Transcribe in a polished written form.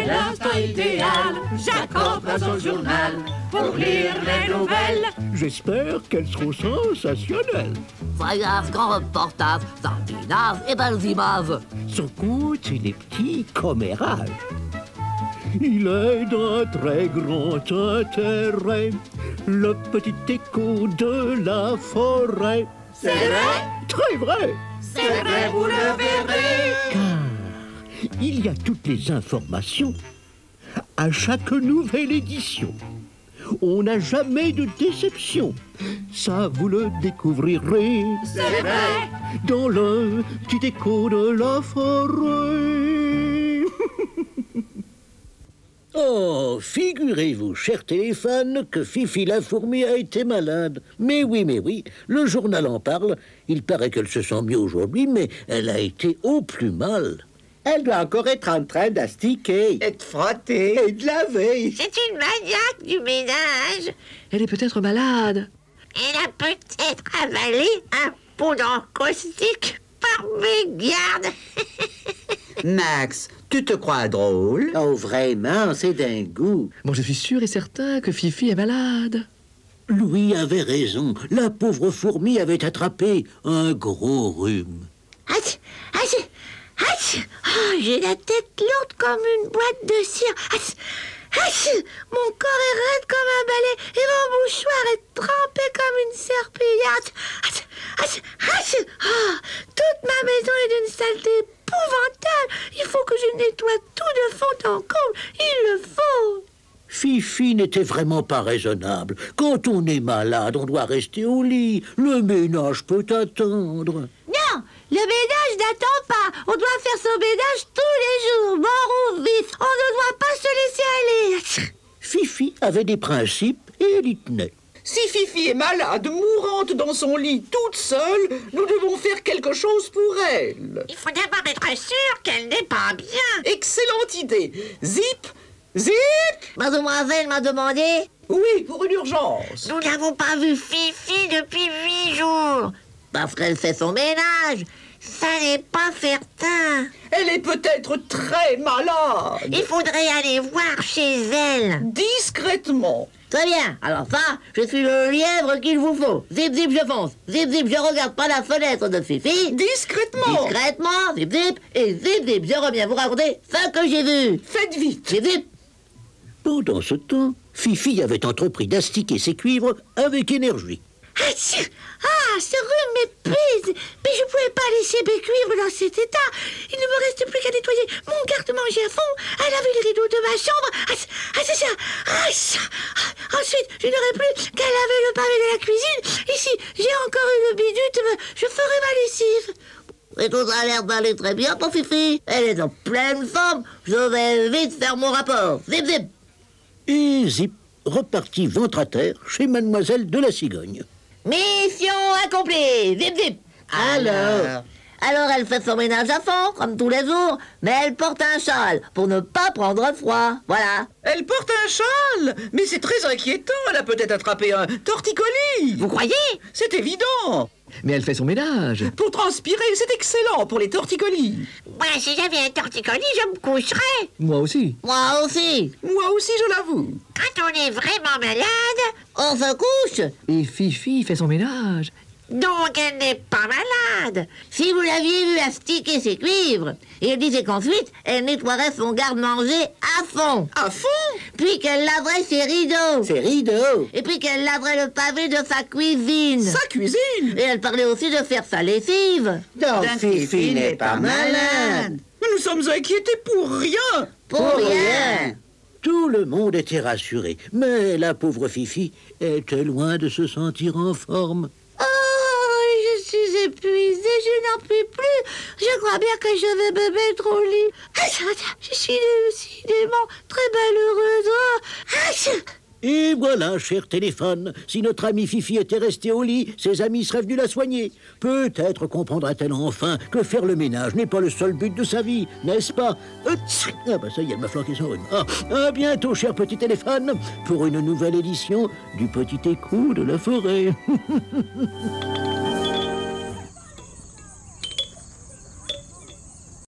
C'est l'instant idéal. Jacques à son journal pour lire les nouvelles. J'espère qu'elles seront sensationnelles. Voyage, grand reportage, Scandinave et belles images. Son compte et les petits commérages. Il est d'un très grand intérêt, le petit écho de la forêt. C'est vrai? Très vrai! C'est vrai, vous le verrez. Car il y a toutes les informations à chaque nouvelle édition. On n'a jamais de déception. Ça, vous le découvrirez. C'est vrai. Dans le petit écho de la forêt. Oh, figurez-vous, cher téléphone, que Fifi la fourmi a été malade. Mais oui, le journal en parle. Il paraît qu'elle se sent mieux aujourd'hui, mais elle a été au plus mal. Elle doit encore être en train d'astiquer, et de frotter, et de laver. C'est une maniaque du ménage. Elle est peut-être malade. Elle a peut-être avalé un poudre caustique par mégarde. Max, tu te crois drôle? Oh, vraiment, c'est d'un goût. Bon, je suis sûr et certain que Fifi est malade. Louis avait raison. La pauvre fourmi avait attrapé un gros rhume. Ach, ach, ach. Oh, j'ai la tête lourde comme une boîte de cire. Ach, ach. Mon corps est raide comme un balai et mon mouchoir est trempé comme une serpillière. Ach, ach, ach. Oh, toute ma maison est d'une saleté épouvantable. Il faut que je nettoie tout de fond en comble. Il le faut. Fifi n'était vraiment pas raisonnable. Quand on est malade, on doit rester au lit. Le ménage peut attendre. Non, le ménage n'attend pas. On doit faire son ménage tous les jours, mort ou vif. On ne doit pas se laisser aller. Fifi avait des principes et elle y tenait. Si Fifi est malade, mourante dans son lit, toute seule, nous devons faire quelque chose pour elle. Il faut d'abord être sûr qu'elle n'est pas bien. Excellente idée. Zip, zip. Mademoiselle m'a demandé. Oui, pour une urgence. Nous n'avons pas vu Fifi depuis 8 jours. Parce qu'elle fait son ménage. Ça n'est pas certain. Elle est peut-être très malade. Il faudrait aller voir chez elle. Discrètement. Très bien. Alors ça, je suis le lièvre qu'il vous faut. Zip, zip, je fonce. Zip, zip, je regarde par la fenêtre de Fifi. Discrètement. Discrètement. Zip, zip. Et zip, zip, je reviens vous raconter ce que j'ai vu. Faites vite. Zip, zip. Pendant ce temps, Fifi avait entrepris d'astiquer ses cuivres avec énergie. Ah, ce rhume m'épuise. Mais je ne pouvais pas laisser mes cuivres dans cet état. Il ne me reste plus qu'à nettoyer mon garde-manger à fond, à laver les rideaux de ma chambre. C'est ça. Ensuite, je n'aurai plus qu'à laver le pavé de la cuisine. Ici, j'ai encore une minute, je ferai ma lessive. Et tout ça a l'air d'aller très bien pour Fifi. Elle est en pleine forme. Je vais vite faire mon rapport. Zip, zip. Et Zip repartit ventre à terre chez Mademoiselle de la Cigogne. Mission accomplie. Zip, zip. Alors elle fait son ménage à fond, comme tous les jours, mais elle porte un châle pour ne pas prendre froid. Voilà. Elle porte un châle. Mais c'est très inquiétant. Elle a peut-être attrapé un torticolis. Vous croyez? C'est évident. Mais elle fait son ménage. Pour transpirer, c'est excellent pour les torticolis. Moi, si j'avais un torticolis, je me coucherais. Moi aussi. Moi aussi. Moi aussi, je l'avoue. Quand on est vraiment malade, On se couche. Et Fifi fait son ménage. donc elle n'est pas malade. Si vous l'aviez vu astiquer ses cuivres, il disait qu'ensuite, elle nettoierait son garde-manger à fond. À fond? Puis qu'elle laverait ses rideaux. Ses rideaux. Et puis qu'elle laverait le pavé de sa cuisine. Sa cuisine? Et elle parlait aussi de faire sa lessive. Donc Fifi n'est pas malade. Mais nous sommes inquiétés pour rien. Pour rien. Tout le monde était rassuré, mais la pauvre Fifi était loin de se sentir en forme. Oh, je suis épuisée, je n'en peux plus. Je crois bien que je vais me mettre au lit. Je suis décidément très malheureuse. Oh. Et voilà, cher téléphone, si notre amie Fifi était restée au lit, ses amis seraient venus la soigner. Peut-être comprendra-t-elle enfin que faire le ménage n'est pas le seul but de sa vie, n'est-ce pas? Ah bah ça y est, elle m'a flanqué son rhume. À bientôt, cher petit téléphone, pour une nouvelle édition du Petit Écho de la Forêt.